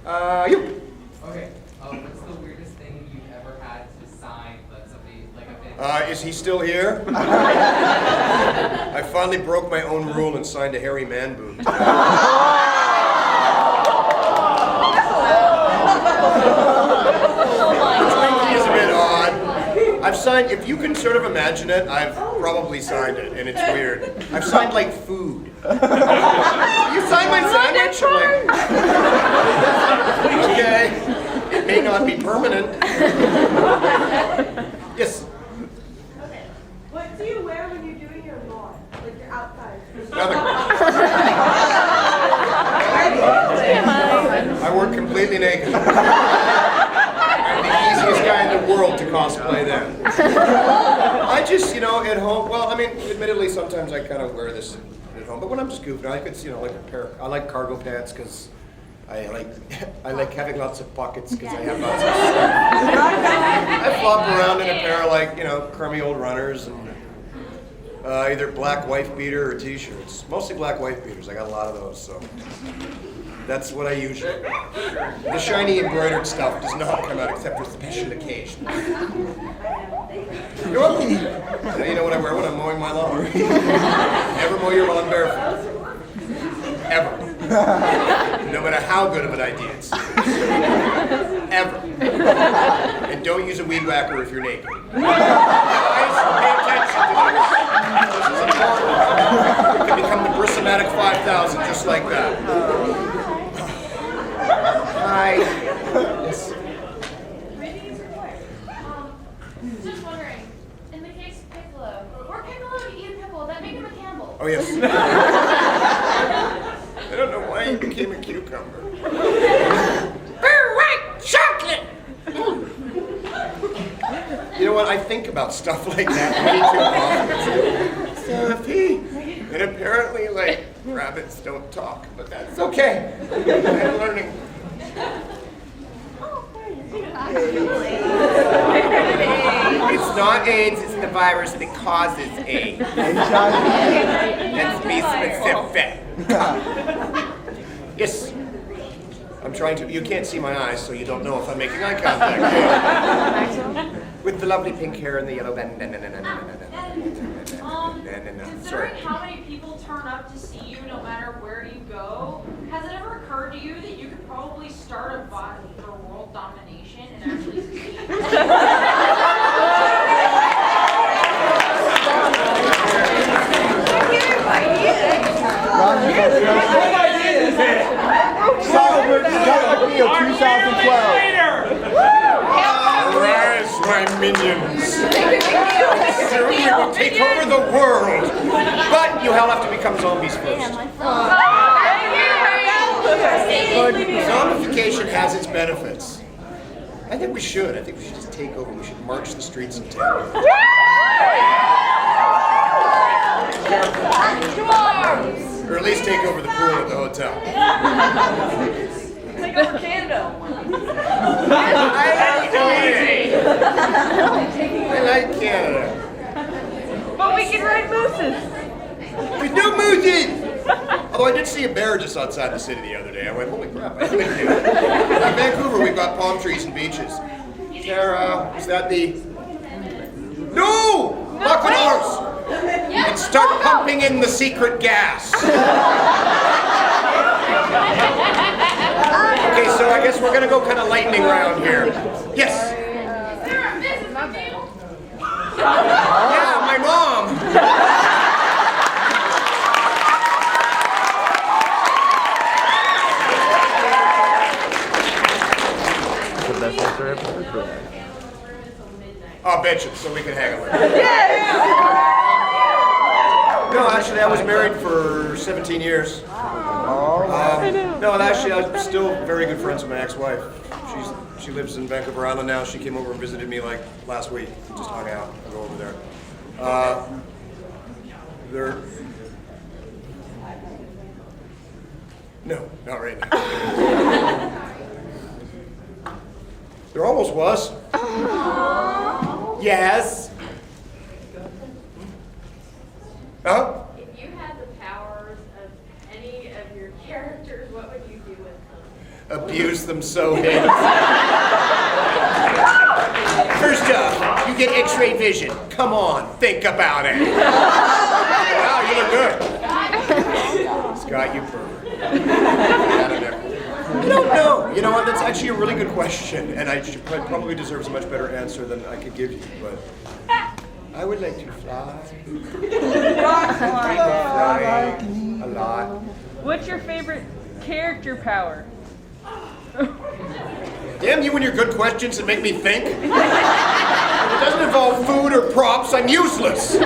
You. Okay. What's the weirdest thing you've ever had to sign, like somebody, like a big... Is he still here? I finally broke my own rule and signed a hairy man boob. He's a bit odd. I've signed, if you can sort of imagine it, I've probably signed it, and it's weird. I've signed like food. You signed my sandwich? I'm like, okay. It may not be permanent. Yes. Okay. What do you wear when you're doing your lawn? Like you're outside? Nothing. I work completely naked. I'm the easiest guy in the world to cosplay then. I just, at home, well, I mean, admittedly, sometimes I kind of wear this at home, but when I'm just goofing, I could, like a pair, I like cargo pants because I like having lots of pockets because I have lots of stuff. I flop around in a pair of crummy old runners and either black wife beater or t-shirts. Mostly black wife beaters. I got a lot of those, so that's what I usually wear. The shiny embroidered stuff does not come out except for special occasions. You're welcome. Now you know what I wear when I'm mowing my lawn. Never mow your lawn barefoot. Ever. No matter how good of an idea it's. Ever. And don't use a weed whacker if you're naked. Guys, pay attention to this. This is important. You can become the Brissomatic 5000 just like that. Hi. Yes. Just wondering, in the case of Piccolo, or Piccolo to eat a pickle, that make him a Campbell. Oh, yes. I don't know why he became a cucumber. Very white chocolate! You know what? I think about stuff like that way too often. Sophie. And apparently, rabbits don't talk, but that's okay. I'm learning. It's not AIDS, it's the virus that causes AIDS. Let's be specific. Yes. I'm trying to, you can't see my eyes, so you don't know if I'm making eye contact. With the lovely pink hair and the yellow bandana. Considering how many people turn up to see you no matter where you go, has it ever occurred to you that you could probably start a bot for world domination and actually succeed? Rise, my minions. Soon we will take over the world. But you'll have to become zombies first. Zombification has its benefits. I think we should. I think we should just take over. We should march the streets in town. Or at least take over the pool at the hotel. Take over Canada. I like Canada. But we can ride mooses. There's no mooses! Although I did see a bear just outside the city the other day. I went, holy crap, I didn't do it. In Vancouver, we've got palm trees and beaches. Tara, is that the... No! Lock the doors! And start pumping in the secret gas. Okay, so I guess we're gonna go kind of lightning round here. Yes? Sarah, Mrs. McNeil? Yeah, my mom. The best answer ever. Oh, bitches, so we can hang out. No, actually, I was married for 17 years. No, actually, I'm still very good friends with my ex-wife. She lives in Vancouver Island now. She came over and visited me last week. Just hung out and go over there. No, not right now. There almost was. Yes. Huh? If you had the powers of any of your characters, what would you do with them? abuse them so hate. First off, you get x-ray vision. Come on, think about it. Wow, you look good. Scott, you pervert. I don't know. You know what? That's actually a really good question, and probably deserves a much better answer than I could give you. But I would like to fly. Fly a lot. What's your favorite character power? Damn you and your good questions that make me think. If it doesn't involve food or props, I'm useless.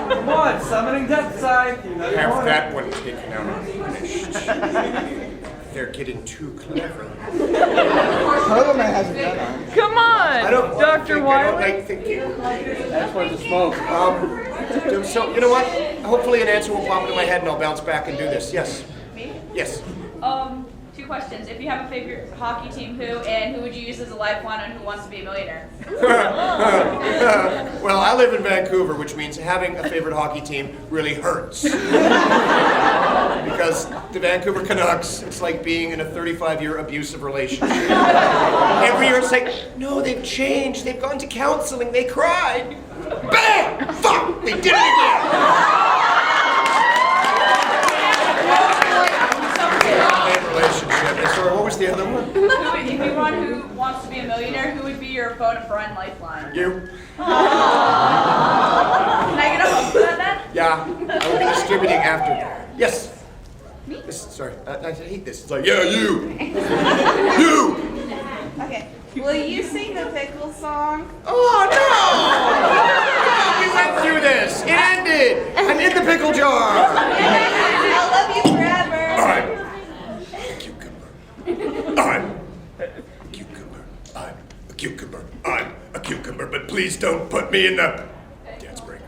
Come on, summoning Deathscythe. Have that one taken out and finished. They're getting too clever. Come on, I don't Dr. I Wiley. don't like thinking. That's for the smoke. So, you know what? Hopefully an answer will pop into my head and I'll bounce back and do this. Yes. Me? Yes. 2 questions. If you have a favorite hockey team, who, and who would you use as a lifeline on Who Wants to Be a Millionaire? Well, I live in Vancouver, which means having a favorite hockey team really hurts. Because the Vancouver Canucks, it's like being in a 35-year abusive relationship. Every year it's like, no, they've changed. They've gone to counseling. They cried. Bam! Fuck! They did it again! Relationship. Sorry, what was the other one? If you want Who Wants to Be a Millionaire, who would be your phone a friend lifeline? You. Can I get a hug for that then? Yeah, I will be distributing after. Yes. Me? Sorry, I hate this. It's like, yeah, you. You. Okay. Will you sing the pickle song? Oh no! We went through this. It ended. I'm in the pickle jar. I'll love you forever. I'm a cucumber. I'm a cucumber. I'm a cucumber. I'm a cucumber. But please don't put me in the dance break.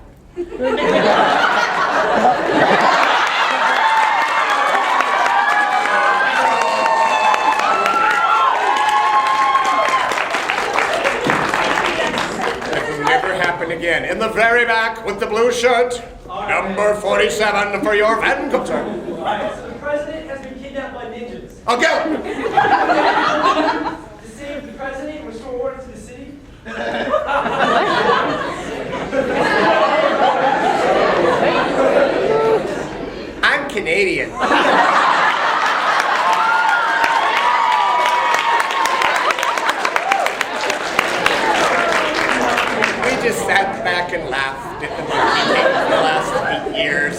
That will never happen again. In the very back with the blue shirt, number 47 for your fan concert. Alright, so the president has been kidnapped by ninjas. I'll get him. To save the president and restore order to the city. I'm Canadian. We just sat back and laughed at the movie for the last 8 years.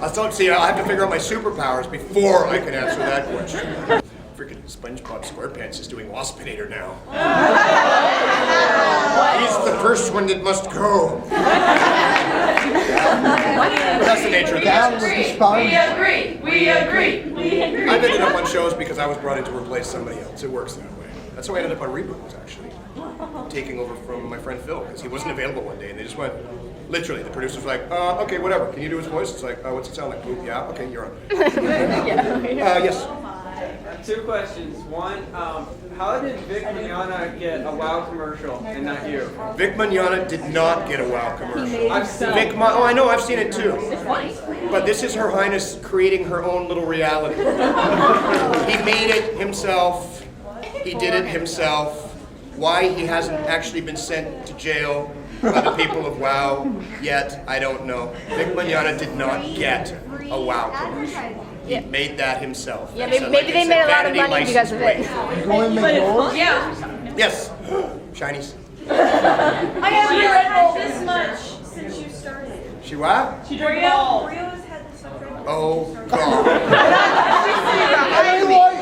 I still see. I have to figure out my superpowers before I can answer that question. Freaking SpongeBob SquarePants is doing Waspinator now. He's the first one that must go. That's the nature of the business. We agree. I've ended up on shows because I was brought in to replace somebody else. It works that way. That's how I ended up on Reboots, actually. Taking over from my friend Phil, because he wasn't available one day, and they just went, literally, the producers were like, okay, whatever, can you do his voice? It's like, what's it sound like? Boop, yeah, okay, you're on. Yes. 2 questions. One, how did Vic Mignogna get a WoW commercial and not you? Vic Mignogna did not get a WoW commercial. I've seen Oh, I know, I've seen it too. But this is Her Highness creating her own little reality. He made it himself. He did it himself. Why he hasn't actually been sent to jail by the people of WoW yet, I don't know. Vic Mignogna did not get a WoW commercial. He made that himself. Yeah, That's maybe they made a lot of money because of it. Yeah. Yes. Shinies. I haven't had this much since you started. She what? Oreos had this much. Oh, God.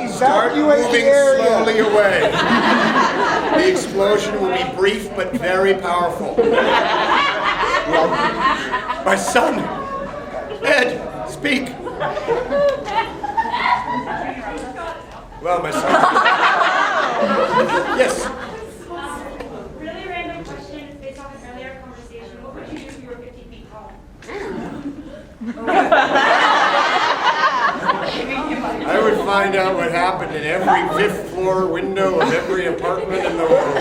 Start moving slowly away. The explosion will be brief but very powerful. My son, Ed, speak. Well, my son. Yes. Really random question based off an earlier conversation. What would you do if you were 50 feet tall? I would find out what happened in every 5th floor window of every apartment in the world.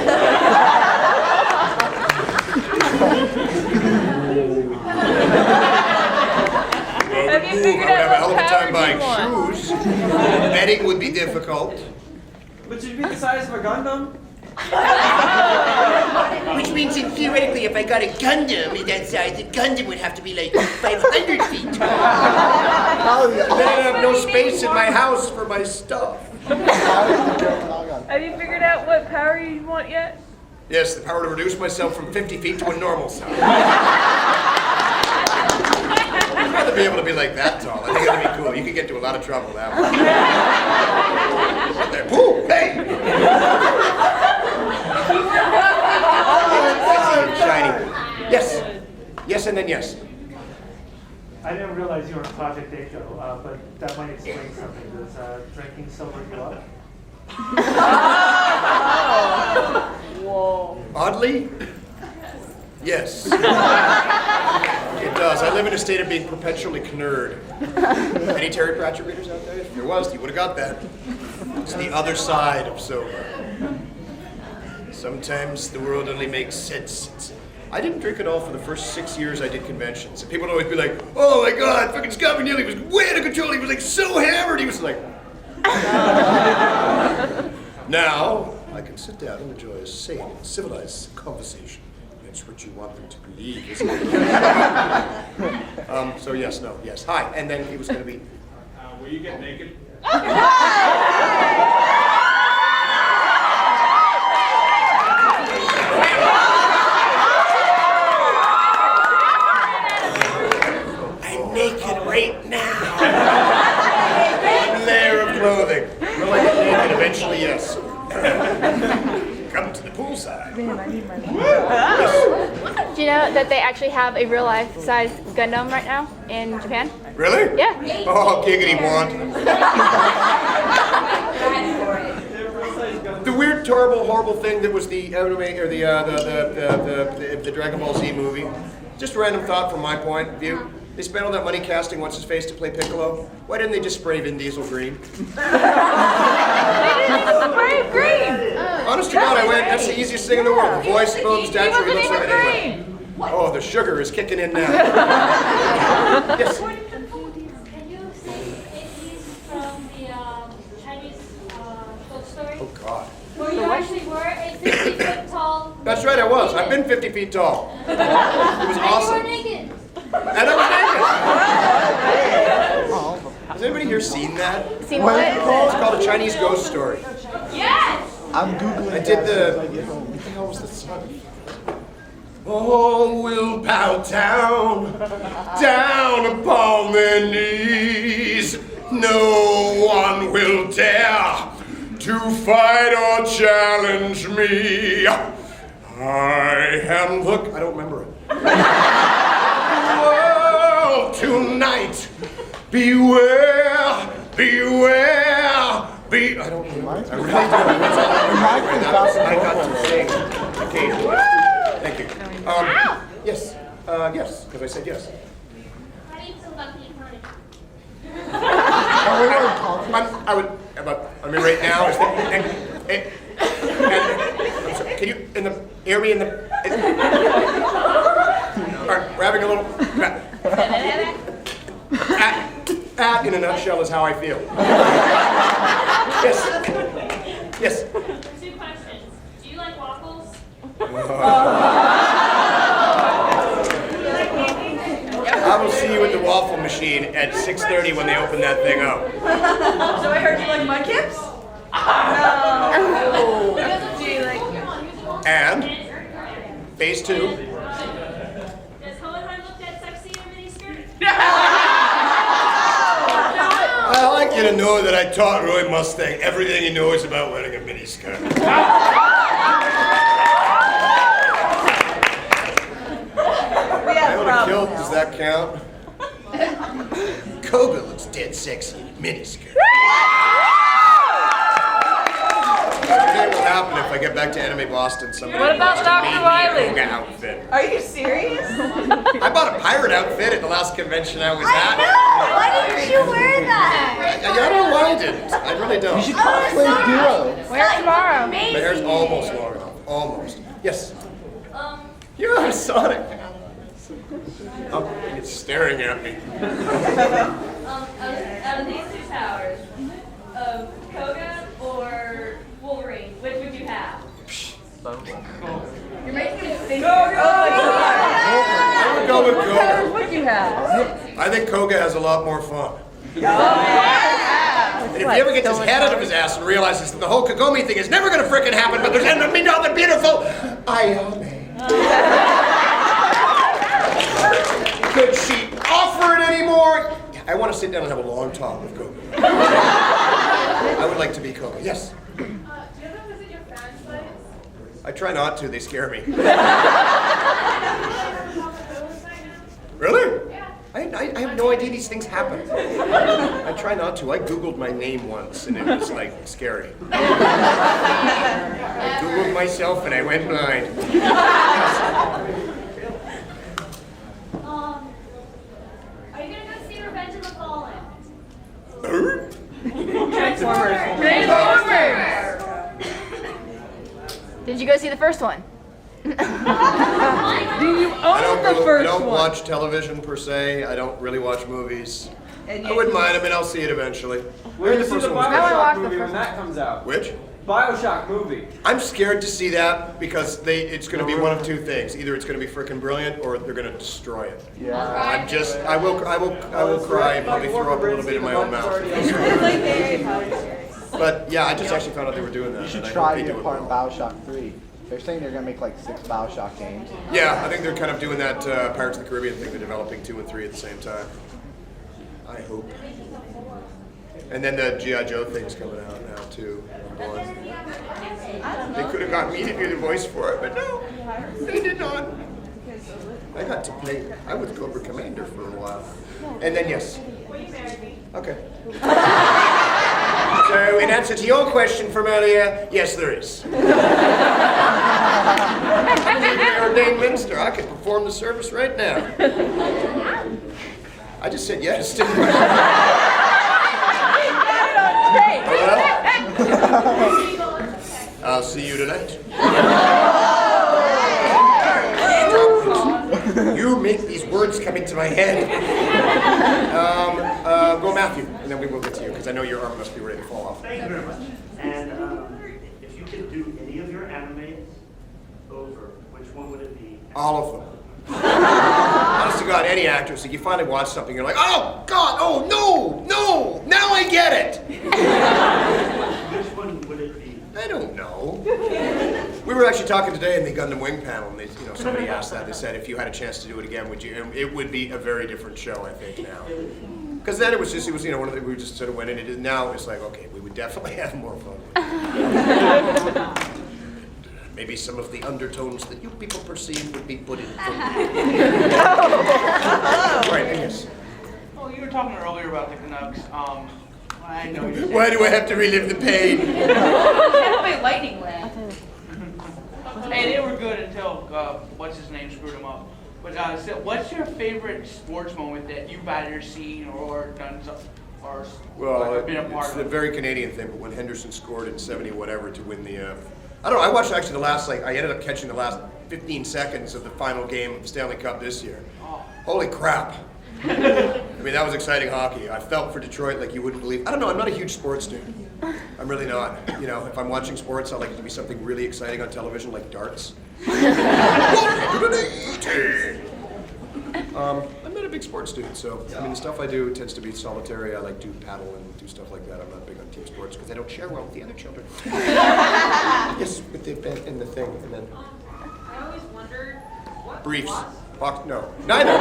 Have you move. figured I would have a out hell of a what time power buying you want? shoes. Bedding would be difficult. But you'd be the size of a Gundam. Which means, in theoretically, if I got a Gundam in that size, the Gundam would have to be like 500 feet tall. Then I'd have no space in my house for my stuff. Have you figured out what power you want yet? Yes, the power to reduce myself from 50 feet to a normal size. I'd rather be able to be like that tall. I think that'd be cool. You could get into a lot of trouble that way. What there? Ooh, hey! Shiny. Yes. Yes, and then yes. I didn't realize you were in Project Echo, but that might explain something. Does drinking sober you up? Whoa. Oddly, yes. It does. I live in a state of being perpetually knurred. Any Terry Pratchett readers out there? If there was, you would have got that. It's the other side of sober. Sometimes the world only makes sense. I didn't drink at all for the first 6 years I did conventions. And people would always be like, oh my God, fucking Scott McNeil, he was way out of control. He was like so hammered. He was like... Now, I can sit down and enjoy a sane, civilized conversation. That's what you want them to believe, isn't it? So yes, no, yes. Hi, and then he was going to be... Will you get naked? I'm naked right now. One layer of clothing. Will I get naked? Eventually, yes. Come to the poolside. Man, I need my Do you know that they actually have a real life size Gundam right now in Japan? Really? Yeah. Oh, giggity want. The weird, terrible, horrible thing that was the anime or the Dragonball Z movie. Just a random thought from my point of view. They spent all that money casting what's his face to play Piccolo. Why didn't they just spray Vin Diesel green? Spray green. Honest to God, I went. That's the easiest thing in the world. The voice, boom, stature, he looks like it anyway. Oh, the sugar is kicking in now. Yes. Can you say if he's from the Chinese folk story? Oh God. Where you actually were a 50 foot tall. That's right, I was. I've been 50 feet tall. It was awesome. And you were naked. And I was naked. Has anybody here seen that? Seen what? It's called A Chinese Ghost Story. Yes! I'm Googling. I did what the hell was the song? All will bow down, down upon their knees. No one will dare to fight or challenge me. I am the... I don't remember it. World tonight, beware, beware, be... I don't remember. I really don't. I got to sing occasionally. Thank you. Yes. Yes, because I said yes. How do you feel about being hunted? I mean, right now, is I'm sorry, can you, in the, hear me in the, all right, we're having a little, that, in a nutshell, is how I feel. Yes. Yes. 2 questions. Do you like waffles? I will see you at the waffle machine at 6:30 when they open that thing up. So I heard you like Mudkips? No. Do you like... And phase 2. Does Hohenheim look that sexy in a miniskirt? I'd like you to know that I taught Roy Mustang everything he knows about wearing a miniskirt. I own a kilt, does that count? Koga looks dead sexy in a miniskirt. Today will happen if I get back to Anime Boston. Somebody What about wants to Dr. make me a Wily? Koga outfit. Are you serious? I bought a pirate outfit at the last convention I was at. Why didn't you wear that? I don't know why I didn't. I really don't. You should cosplay Duo. Where's tomorrow? My hair's almost long enough. Almost. Yes. You're Sonic. Oh, it's staring at me. Out of these two towers, Koga or Wolverine, which would you have? You're making it think. I would go with Koga. What do you have? I think Koga has a lot more fun. Yeah. And if he ever gets his head out of his ass and realizes that the whole Kagome thing is never going to frickin' happen, but there's enemy now the beautiful Ayame. Could she offer it anymore? I want to sit down and have a long talk with Koga. I would like to be Koga. Yes. Do you ever visit your fan sites? I try not to. They scare me. Really? Yeah. I have no idea these things happen. I try not to. I Googled my name once and it was like scary. I Googled myself and I went blind. Are you gonna go see Revenge of the Fallen? Transformers. Did you go see the first one? Do you I own the don't first one? watch television per se. I don't really watch movies. And I wouldn't mind them and I'll see it eventually. We're gonna see first the one was I wanna watch Bioshock the movie when first that comes out. Which? Bioshock movie. I'm scared to see that because it's going to be one of two things. Either it's going to be freaking brilliant or they're going to destroy it. Yeah. I will cry and probably throw up a little bit in my own mouth. But yeah, I just actually found out they were doing that. You should and I try hope they your do it part in well. Bioshock 3. They're saying they're going to make like 6 Bioshock games. Yeah, I think they're kind of doing that Pirates of the Caribbean thing. They're developing 2 and 3 at the same time. I hope. And then the G.I. Joe thing's coming out now too. They could have got me to do the voice for it, but no, they did not. I got to play. I was Cobra Commander for a while. And then yes. Okay. So in answer to your question from earlier, yes there is. I'm an ordained minister. I could perform the service right now. I just said yes, didn't I? I'll see you tonight. You make these words come into my head. Go Matthew, and then we will get to you, because I know your arm must be ready to fall off. Thank you very much. And if you could do any of your animes over, which one would it be? All of them. Honest to God, any actress, if you finally watch something, you're like, oh God, oh no, now I get it. Which one would it be? I don't know. We were actually talking today in the Gundam Wing panel, and somebody asked that. They said, if you had a chance to do it again, would you? And it would be a very different show, I think, now. Because then it was one of the, we just sort of went in and now it's like, okay, we would definitely have more fun. Maybe some of the undertones that you people perceive would be put in. Right, yes. Well, you were talking earlier about the Canucks. I know. Why do I have to relive the pain? Wait, lightning land. Hey, they were good until what's his name screwed them up. But so what's your favorite sports moment that you've either seen or done or been a part it's of? a very Canadian thing, but when Henderson scored in 70 whatever to win the, I don't know, I watched actually the last, I ended up catching the last 15 seconds of the final game of the Stanley Cup this year. Oh. Holy crap. I mean, that was exciting hockey. I felt for Detroit like you wouldn't believe. I don't know, I'm not a huge sports dude. I'm really not. If I'm watching sports, I like it to be something really exciting on television, like darts. I'm not a big sports dude, so I mean the stuff I do tends to be solitary. I like do paddle and do stuff like that. I'm not big on team sports because I don't share well with the other children. Yes, with the event and the thing, and then I always wondered what briefs. Box, no, neither.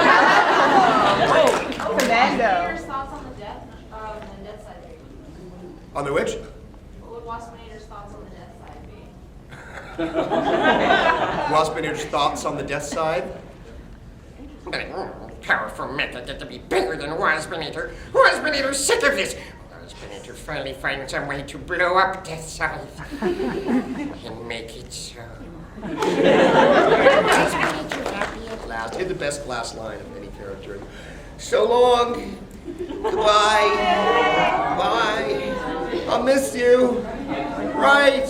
Commando. Waspinator's thoughts on the Deathscythe be? On the which? What would Waspinator's thoughts on the Deathscythe be? Waspinator's thoughts on the Deathscythe? Powerful method to be bigger than Waspinator. Waspinator's sick of this. Waspinator finally finds some way to blow up Deathscythe and make it so. Waspinator happy at last. Did the best last line of any character. So long. Goodbye. Bye. I'll miss you. Right.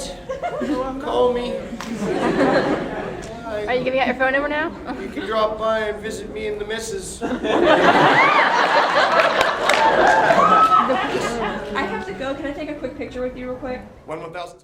Call me. Bye. Are you giving out your phone number now? You can drop by and visit me and the missus. I have to go. Can I take a quick picture with you real quick? 1/1000.